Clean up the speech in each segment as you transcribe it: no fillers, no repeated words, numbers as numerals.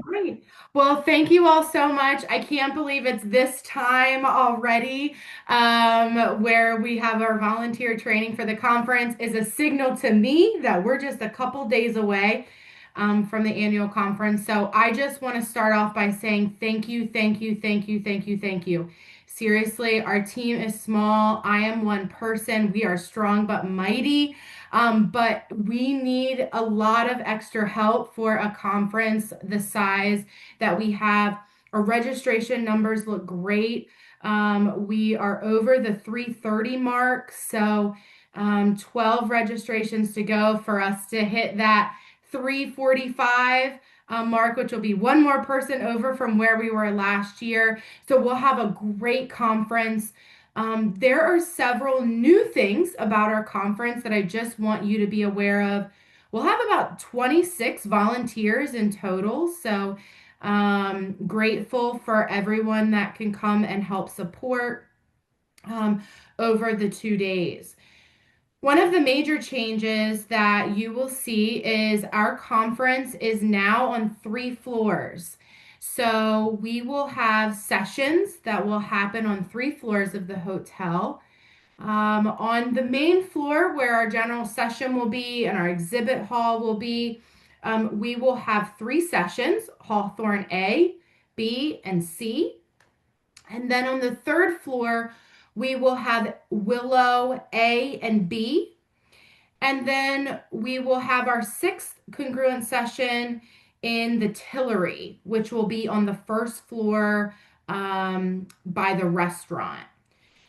Great. Well, thank you all so much. I can't believe it's this time already, where we have our volunteer training for the conference is a signal to me that we're just a couple days away, from the annual conference. So I just want to start off by saying thank you, thank you, thank you, thank you, thank you. Seriously, our team is small. I am one person. We are strong but mighty. But we need a lot of extra help for a conference the size that we have. Our registration numbers look great. We are over the 330 mark, so 12 registrations to go for us to hit that 345 mark, which will be one more person over from where we were last year. So we'll have a great conference. There are several new things about our conference that I just want you to be aware of. We'll have about 26 volunteers in total, so grateful for everyone that can come and help support um, over the 2 days. One of the major changes that you will see is our conference is now on 3 floors. So we will have sessions that will happen on 3 floors of the hotel. On the main floor, where our general session will be and our exhibit hall will be, we will have 3 sessions: Hawthorne A, B, and C. And then on the third floor, we will have Willow A and B. And then we will have our sixth congruent session in the Tillery, which will be on the first floor, by the restaurant.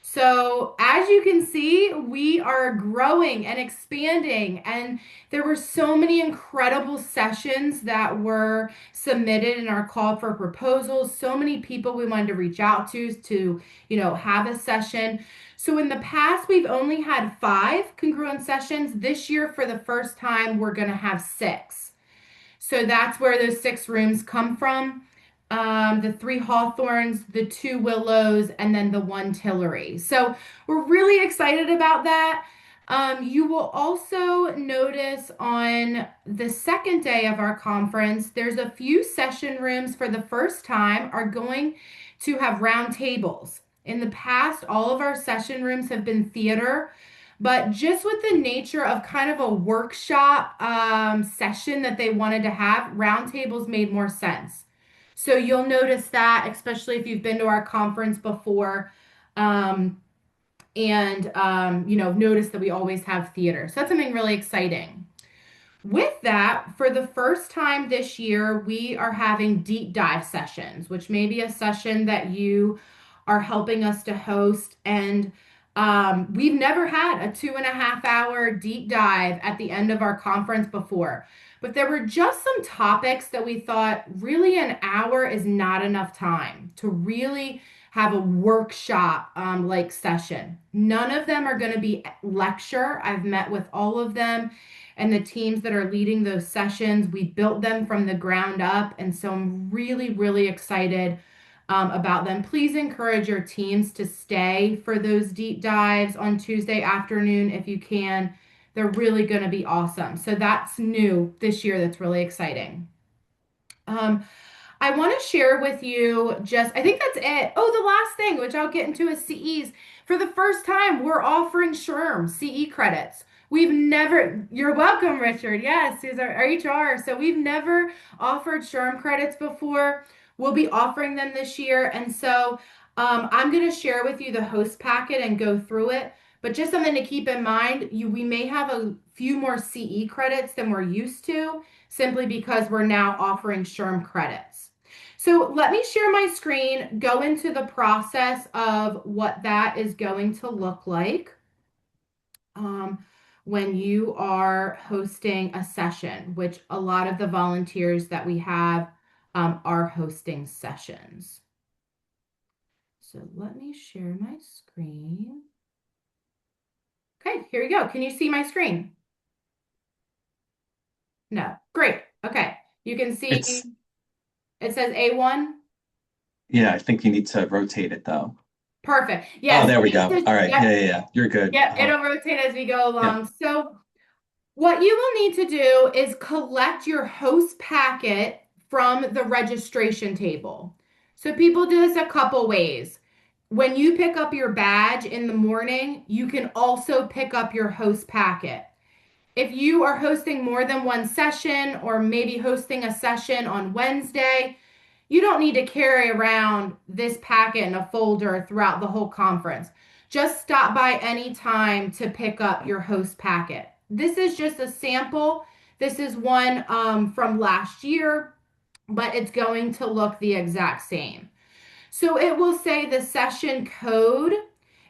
So, as you can see, we are growing and expanding, and there were so many incredible sessions that were submitted in our call for proposals. So many people we wanted to reach out to, have a session. So, in the past, we've only had 5 congruent sessions. This year, for the first time, we're going to have 6. So that's where those 6 rooms come from. The 3 Hawthorns, the 2 Willows, and then the 1 Tillery. So we're really excited about that. You will also notice on the second day of our conference, there's a few session rooms for the first time are going to have round tables. In the past, all of our session rooms have been theater, but just with the nature of kind of a workshop session that they wanted to have, roundtables made more sense. So you'll notice that, especially if you've been to our conference before, um, and notice that we always have theater. So that's something really exciting. With that, for the first time this year, we are having deep dive sessions, which may be a session that you are helping us to host. And we've never had a 2.5 hour deep dive at the end of our conference before. But there were just some topics that we thought really an hour is not enough time to really have a workshop like session. None of them are going to be lecture. I've met with all of them and the teams that are leading those sessions. We built them from the ground up. And so I'm really, really excited about them. Please encourage your teams to stay for those deep dives on Tuesday afternoon if you can. They're really going to be awesome. So that's new this year. That's really exciting. Um, I want to share with you I think that's it. Oh, the last thing, which I'll get into is CEs. For the first time, we're offering SHRM CE credits. You're welcome, Richard. Yes, he's our HR. So we've never offered SHRM credits before. We'll be offering them this year. And so I'm going to share with you the host packet and go through it. But just something to keep in mind, we may have a few more CE credits than we're used to, simply because we're now offering SHRM credits. So let me share my screen, go into the process of what that is going to look like when you are hosting a session, which a lot of the volunteers that we have are hosting sessions. So let me share my screen. Okay, here we go. Can you see my screen? No. Great. Okay. You can see It's it says A1. yeah, I think you need to rotate it though. Perfect. Oh, Yes. there we go. All right. Yep. Yeah, yeah, yeah. You're good. Yep. It'll rotate as we go Yeah. along. So what you will need to do is collect your host packet from the registration table. So people do this a couple ways. When you pick up your badge in the morning, you can also pick up your host packet. If you are hosting more than one session or maybe hosting a session on Wednesday, you don't need to carry around this packet in a folder throughout the whole conference. Just stop by any time to pick up your host packet. This is just a sample. This is one from last year, but it's going to look the exact same. So it will say the session code,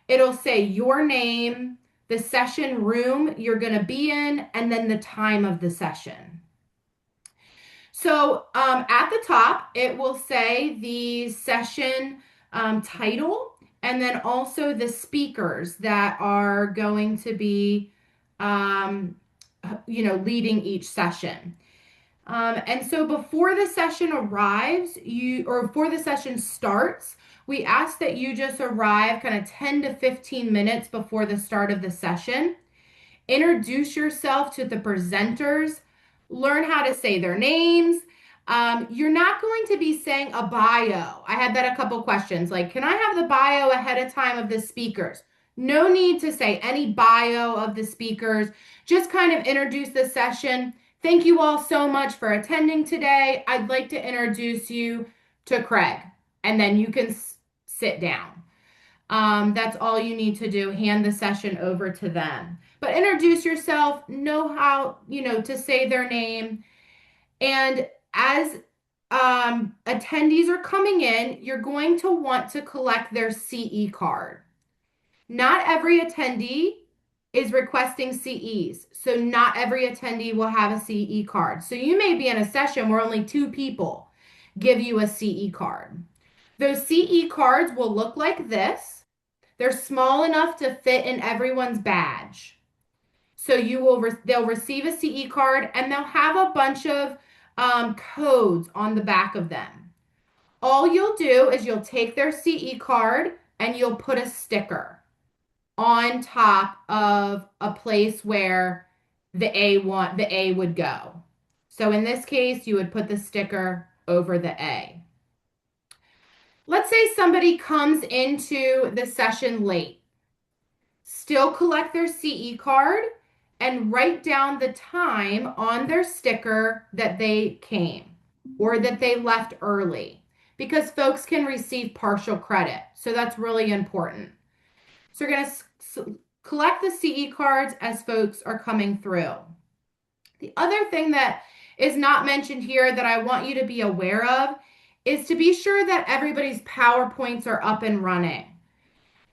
it'll say your name, the session room you're going to be in, and then the time of the session. So at the top, it will say the session title and then also the speakers that are going to be, leading each session. And so before the session arrives, before the session starts, we ask that you just arrive kind of 10 to 15 minutes before the start of the session. Introduce yourself to the presenters, learn how to say their names. You're not going to be saying a bio. I had that a couple questions like, can I have the bio ahead of time of the speakers? No need to say any bio of the speakers. Just kind of introduce the session. Thank you all so much for attending today. I'd like to introduce you to Craig, and then you can sit down. That's all you need to do. Hand the session over to them. But introduce yourself, know how, to say their name. And as attendees are coming in, you're going to want to collect their CE card. Not every attendee is requesting CEs. So not every attendee will have a CE card. So you may be in a session where only 2 people give you a CE card. Those CE cards will look like this. They're small enough to fit in everyone's badge. So they'll receive a CE card and they'll have a bunch of codes on the back of them. All you'll do is you'll take their CE card and you'll put a sticker on top of a place where the A would go. So in this case, you would put the sticker over the A. Let's say somebody comes into the session late. Still collect their CE card and write down the time on their sticker that they came or that they left early, because folks can receive partial credit. So that's really important. So we're going to collect the CE cards as folks are coming through. The other thing that is not mentioned here that I want you to be aware of is to be sure that everybody's PowerPoints are up and running.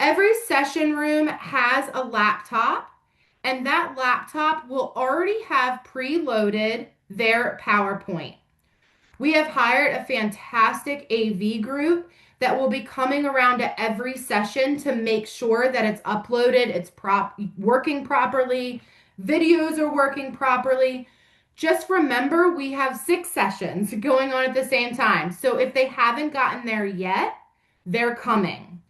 Every session room has a laptop, and that laptop will already have preloaded their PowerPoint. We have hired a fantastic AV group that will be coming around to every session to make sure that it's uploaded, it's working properly, videos are working properly. Just remember, we have 6 sessions going on at the same time. So if they haven't gotten there yet, they're coming.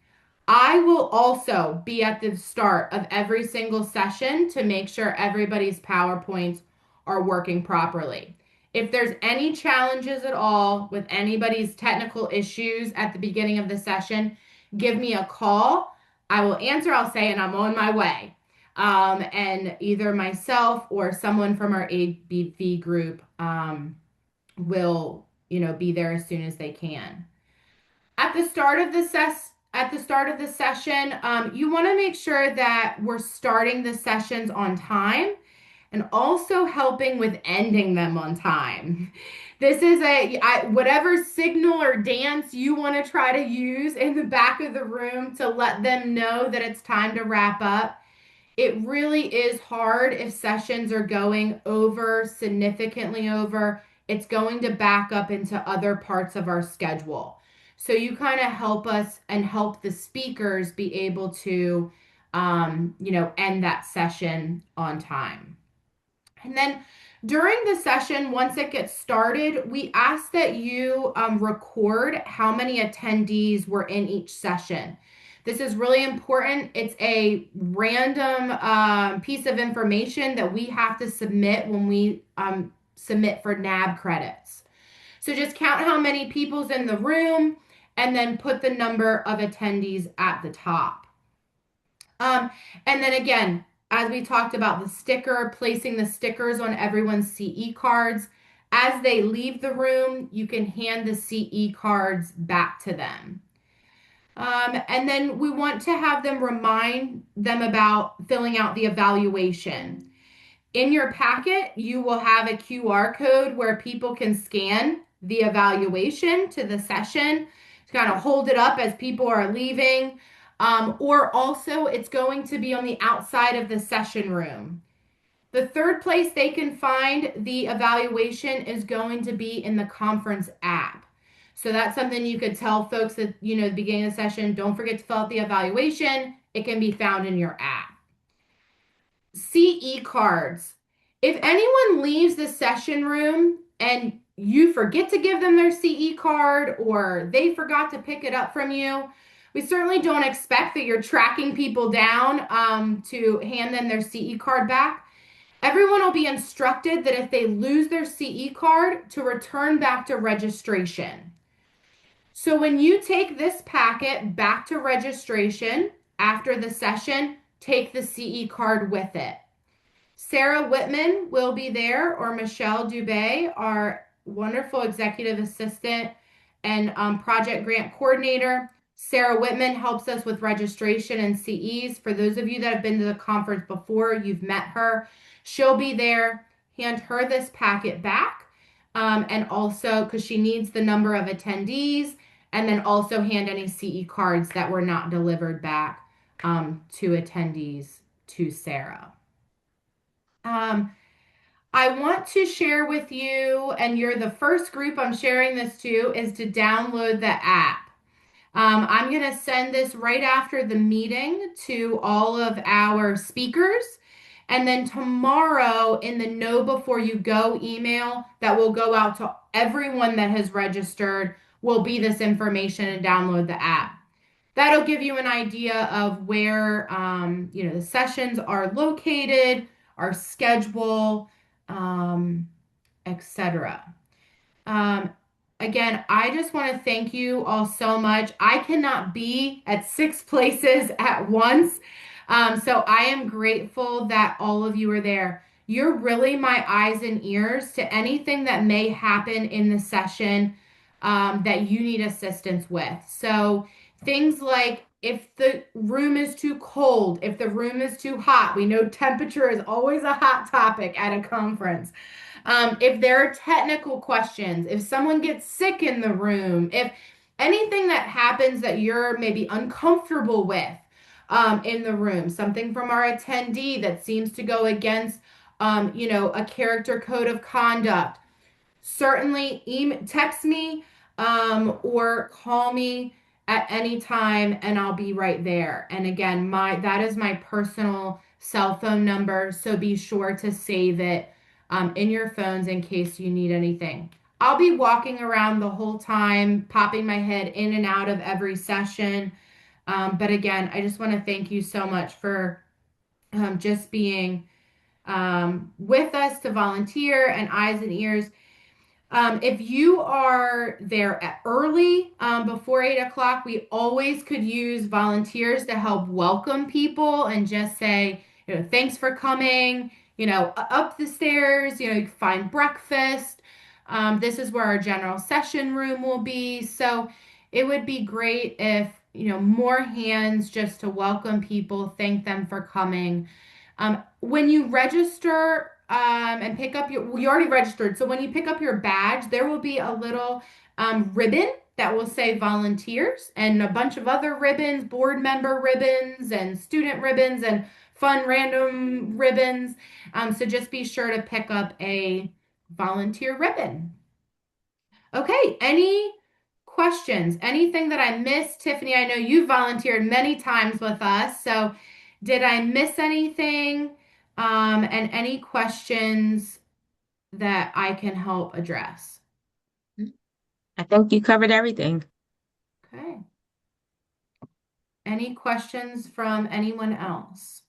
I will also be at the start of every single session to make sure everybody's PowerPoints are working properly. If there's any challenges at all with anybody's technical issues at the beginning of the session, give me a call. I will answer. I'll say, and I'm on my way. And either myself or someone from our ABV group will, be there as soon as they can. At the start of the session, you want to make sure that we're starting the sessions on time and also helping with ending them on time. This is whatever signal or dance you want to try to use in the back of the room to let them know that it's time to wrap up. It really is hard if sessions are going over, significantly over. It's going to back up into other parts of our schedule. So you kind of help us and help the speakers be able to, end that session on time. And then during the session, once it gets started, we ask that you record how many attendees were in each session. This is really important. It's a random piece of information that we have to submit when we submit for NAB credits. So just count how many people's in the room and then put the number of attendees at the top. Um, and then again, as we talked about the sticker, placing the stickers on everyone's CE cards. As they leave the room, you can hand the CE cards back to them. And then we want to have them remind them about filling out the evaluation. In your packet, you will have a QR code where people can scan the evaluation to the session to kind of hold it up as people are leaving. Or also, it's going to be on the outside of the session room. The third place they can find the evaluation is going to be in the conference app. So that's something you could tell folks at, the beginning of the session, don't forget to fill out the evaluation. It can be found in your app. CE cards. If anyone leaves the session room and you forget to give them their CE card or they forgot to pick it up from you, we certainly don't expect that you're tracking people down to hand them their CE card back. Everyone will be instructed that if they lose their CE card, to return back to registration. So when you take this packet back to registration after the session, take the CE card with it. Sarah Whitman will be there, or Michelle Dubé, our wonderful executive assistant and project grant coordinator. Sarah Whitman helps us with registration and CEs. For those of you that have been to the conference before, you've met her. She'll be there. Hand her this packet back. And also, because she needs the number of attendees, and then also hand any CE cards that were not delivered back to attendees to Sarah. I want to share with you, and you're the first group I'm sharing this to, is to download the app. I'm going to send this right after the meeting to all of our speakers. And then tomorrow in the Know Before You Go email that will go out to everyone that has registered will be this information and download the app. That'll give you an idea of where the sessions are located, our schedule, etc. Um, Again, I just want to thank you all so much. I cannot be at 6 places at once. So I am grateful that all of you are there. You're really my eyes and ears to anything that may happen in the session that you need assistance with. So things like if the room is too cold, if the room is too hot, we know temperature is always a hot topic at a conference. If there are technical questions, if someone gets sick in the room, if anything that happens that you're maybe uncomfortable with in the room, something from our attendee that seems to go against, a character code of conduct, certainly text me or call me at any time and I'll be right there. And again, that is my personal cell phone number, so be sure to save it in your phones in case you need anything. I'll be walking around the whole time, popping my head in and out of every session. But again, I just want to thank you so much for just being with us to volunteer and eyes and ears. If you are there early, before 8 o'clock, we always could use volunteers to help welcome people and just say, thanks for coming, up the stairs, you can find breakfast. This is where our general session room will be. So it would be great if, more hands just to welcome people, thank them for coming. When you register and pick up you already registered. So when you pick up your badge, there will be a little ribbon that will say volunteers and a bunch of other ribbons, board member ribbons and student ribbons and fun random ribbons. So just be sure to pick up a volunteer ribbon. Okay, any questions? Anything that I missed? Tiffany, I know you volunteered many times with us, so did I miss anything? And any questions that I can help address? I think you covered everything. Okay. Any questions from anyone else?